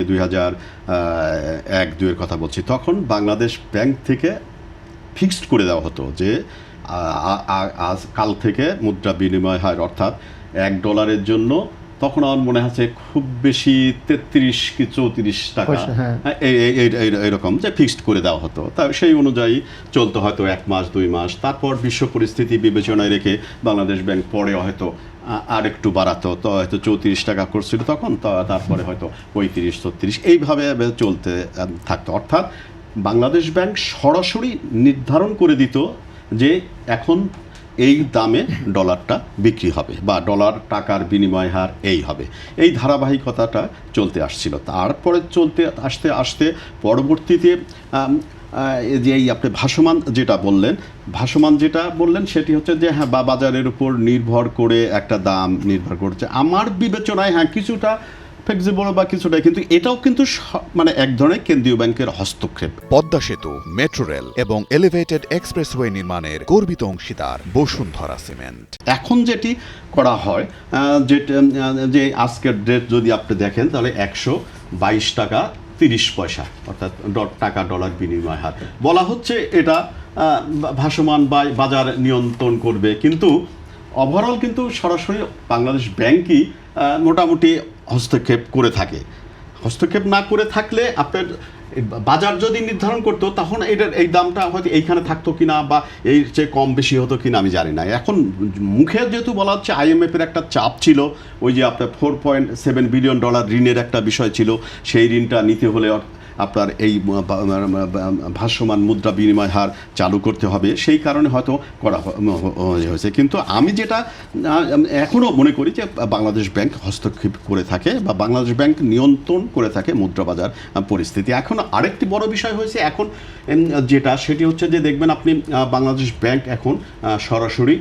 2001-2 কথা বলছি, তখন বাংলাদেশ ব্যাংক থেকে ফিক্সড করে দেওয়া হতো যে আজ কাল থেকে মুদ্রা বিনিময় হার অর্থাৎ $1 জন্য তখন আমার মনে আছে খুব বেশি 33 কি 34 টাকা এইরকম যে ফিক্সড করে দেওয়া হতো। তা সেই অনুযায়ী চলতে হয়তো 1 মাস 2 মাস, তারপর বিশ্ব পরিস্থিতি বিবেচনায় রেখে বাংলাদেশ ব্যাংক পরে হয়তো আর একটু বাড়াতো, তো হয়তো 34 টাকা করছিল তখন, তো তারপরে হয়তো 35-36 এইভাবে চলতে থাকতো। অর্থাৎ বাংলাদেশ ব্যাংক সরাসরি নির্ধারণ করে দিত যে এখন এই দামে ডলারটা বিক্রি হবে বা ডলার টাকার বিনিময় হার এই হবে। এই ধারাবাহিকতাটা চলতে আসছিল। তারপরে চলতে আস্তে আস্তে পরবর্তীতে যে এই আপনি ভাসমান যেটা বললেন সেটি হচ্ছে যে হ্যাঁ বাজারের উপর নির্ভর করে একটা দাম নির্ভর করছে। আমার বিবেচনায় হ্যাঁ কিছুটা ফ্লেক্সিবল বা কিছুটা, কিন্তু এটাও কিন্তু মানে এক ধরনের কেন্দ্রীয় ব্যাংকের হস্তক্ষেপ। পদ্মা সেতু, মেট্রো রেল এবং এলিভেটেড এক্সপ্রেসওয়ে নির্মাণের গর্বিত অংশীদার বসুন্ধরা সিমেন্ট। এখন যেটি করা হয় যে আজকের ডেট যদি আপনি দেখেন তাহলে 122 টাকা 30 পয়সা, অর্থাৎ টাকা ডলার বিনিময় হার বলা হচ্ছে এটা ভাসমান বা বাজার নিয়ন্ত্রণ করবে, কিন্তু ওভারঅল কিন্তু সরাসরি বাংলাদেশ ব্যাংকই মোটামুটি হস্তক্ষেপ করে থাকে। হস্তক্ষেপ না করে থাকলে আপনার বাজার যদি নির্ধারণ করতো তখন এই দামটা হয়তো এইখানে থাকতো কিনা বা এর চেয়ে কম বেশি হতো কিনা আমি জানি না। এখন মুখে যেহেতু বলা হচ্ছে IMF-এর একটা চাপ ছিল, ওই যে আপনার $4.7 বিলিয়ন ঋণের একটা বিষয় ছিল, সেই ঋণটা নিতে হলে আপনার এই ভাসমান মুদ্রা বিনিময় হার চালু করতে হবে, সেই কারণে হয়তো করা হয়েছে। কিন্তু আমি যেটা এখনও মনে করি যে বাংলাদেশ ব্যাংক হস্তক্ষেপ করে থাকে বা বাংলাদেশ ব্যাংক নিয়ন্ত্রণ করে থাকে মুদ্রা বাজার পরিস্থিতি। এখন আরেকটি বড় বিষয় হয়েছে এখন সেটি হচ্ছে যে দেখবেন আপনি বাংলাদেশ ব্যাংক এখন সরাসরি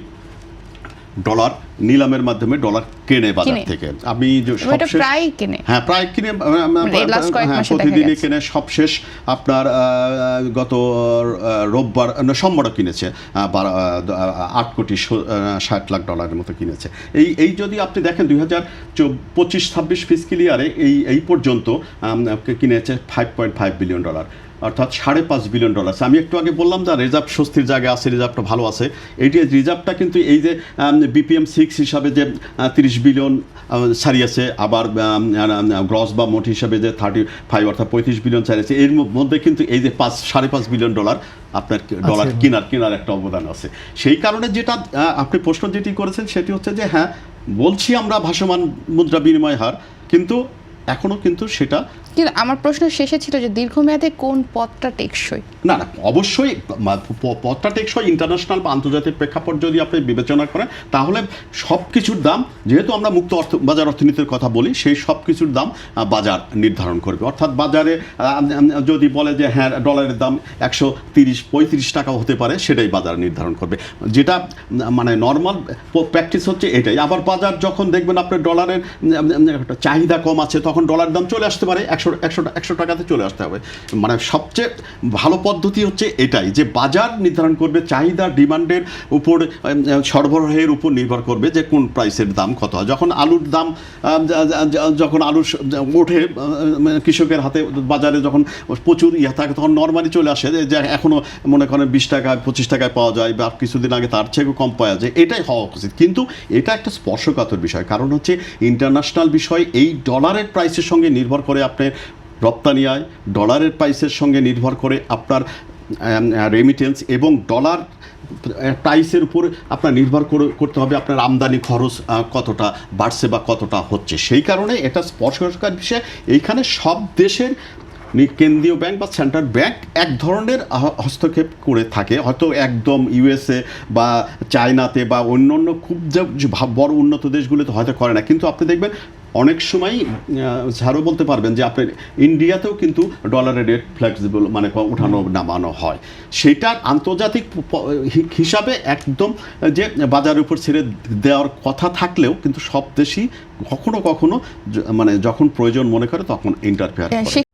ডলার নিলামের মাধ্যমে ডলার কেনে বাজার থেকে। আমি প্রায় কিনে প্রতিদিনই কেনে। সবশেষ আপনার গত রোববার সোমবারও কিনেছে 8,60,00,000 মতো কিনেছে। এই যদি আপনি দেখেন 2025-26 ফিসক্যাল ইয়ারে এই পর্যন্ত কিনেছে $5.5 বিলিয়ন, অর্থাৎ $5.5 বিলিয়ন। আমি একটু আগে বললাম যে রিজার্ভ স্বস্তির জায়গায় আছে, রিজার্ভটা ভালো আছে। এইটি রিজার্ভটা কিন্তু এই যে BPM-6 হিসাবে যে 30 বিলিয়ন ছাড়িয়েছে, আবার গ্রস বা মোট হিসাবে যে 35 অর্থাৎ 35 বিলিয়ন ছাড়িয়েছে, এর মধ্যে কিন্তু এই যে $5.5 বিলিয়ন আপনার ডলার কেনার একটা অবদান আছে। সেই কারণে যেটা আপনি প্রশ্ন যেটি করেছেন সেটি হচ্ছে যে হ্যাঁ বলছি আমরা ভাসমান মুদ্রা বিনিময় হার, কিন্তু এখনও কিন্তু সেটা। কিন্তু আমার প্রশ্ন শেষে ছিল যে দীর্ঘমেয়াদে কোন পথটা টেকসই? না অবশ্যই পথটা টেকসই ইন্টারন্যাশনাল বা আন্তর্জাতিক প্রেক্ষাপট যদি আপনি বিবেচনা করেন, তাহলে সব কিছুর দাম, যেহেতু আমরা মুক্ত বাজার অর্থনীতির কথা বলি, সেই সব কিছুর দাম বাজার নির্ধারণ করবে। অর্থাৎ বাজারে যদি বলে যে হ্যাঁ ডলারের দাম 130-35 টাকাও হতে পারে, সেটাই বাজার নির্ধারণ করবে, যেটা মানে নর্মাল প্র্যাকটিস হচ্ছে এটাই। আবার বাজার যখন দেখবেন আপনার ডলারের চাহিদা কম আছে, তখন ডলার দাম চলে আসতে পারে 100 টাকাতে চলে আসতে হবে। মানে সবচেয়ে ভালো পদ্ধতি হচ্ছে এটাই, যে বাজার নির্ধারণ করবে, চাহিদা ডিমান্ডের উপর, সরবরাহের উপর নির্ভর করবে যে কোন প্রাইসের দাম কত হয়। যখন আলুর দাম যখন আলু ওঠে কৃষকের হাতে, বাজারে যখন প্রচুর থাকে, তখন নর্মালি চলে আসে যে এখনও মনে করেন 20 টাকায় 25 টাকায় পাওয়া যায়, বা কিছুদিন আগে তার চেয়েও কম পাওয়া যায়। এটাই হওয়া উচিত, কিন্তু এটা একটা স্পর্শকাতর বিষয়। কারণ হচ্ছে ইন্টারন্যাশনাল বিষয়, এই ডলারের প্রাইসের সঙ্গে নির্ভর করে আপনার রপ্তানি আয়, ডলারের প্রাইসের সঙ্গে নির্ভর করে আপনার রেমিটেন্স, এবং ডলার প্রাইসের উপর আপনার নির্ভর করতে হবে আপনার আমদানি খরচ কতটা বাড়ছে বা কতটা হচ্ছে। সেই কারণে এটা স্পর্শকাতর বিষয়। এইখানে সব দেশের কেন্দ্রীয় ব্যাংক বা সেন্ট্রাল ব্যাংক এক ধরনের হস্তক্ষেপ করে থাকে, হয়তো একদম USA বা চায়নাতে বা অন্যান্য খুব যে বড় উন্নত দেশগুলোতে হয়তো করে না, কিন্তু আপনি দেখবেন অনেক সময় ছাড়ও বলতে পারবেন যে আপনার ইন্ডিয়াতেও কিন্তু ডলারের রেট ফ্লেক্সিবল, মানে উঠানো নামানো হয়। সেটার আন্তর্জাতিক হিসাবে একদম যে বাজারের উপর ছেড়ে দেওয়ার কথা থাকলেও, কিন্তু সব দেশই কখনো কখনো মানে যখন প্রয়োজন মনে করে তখন ইন্টারফেয়ার করে।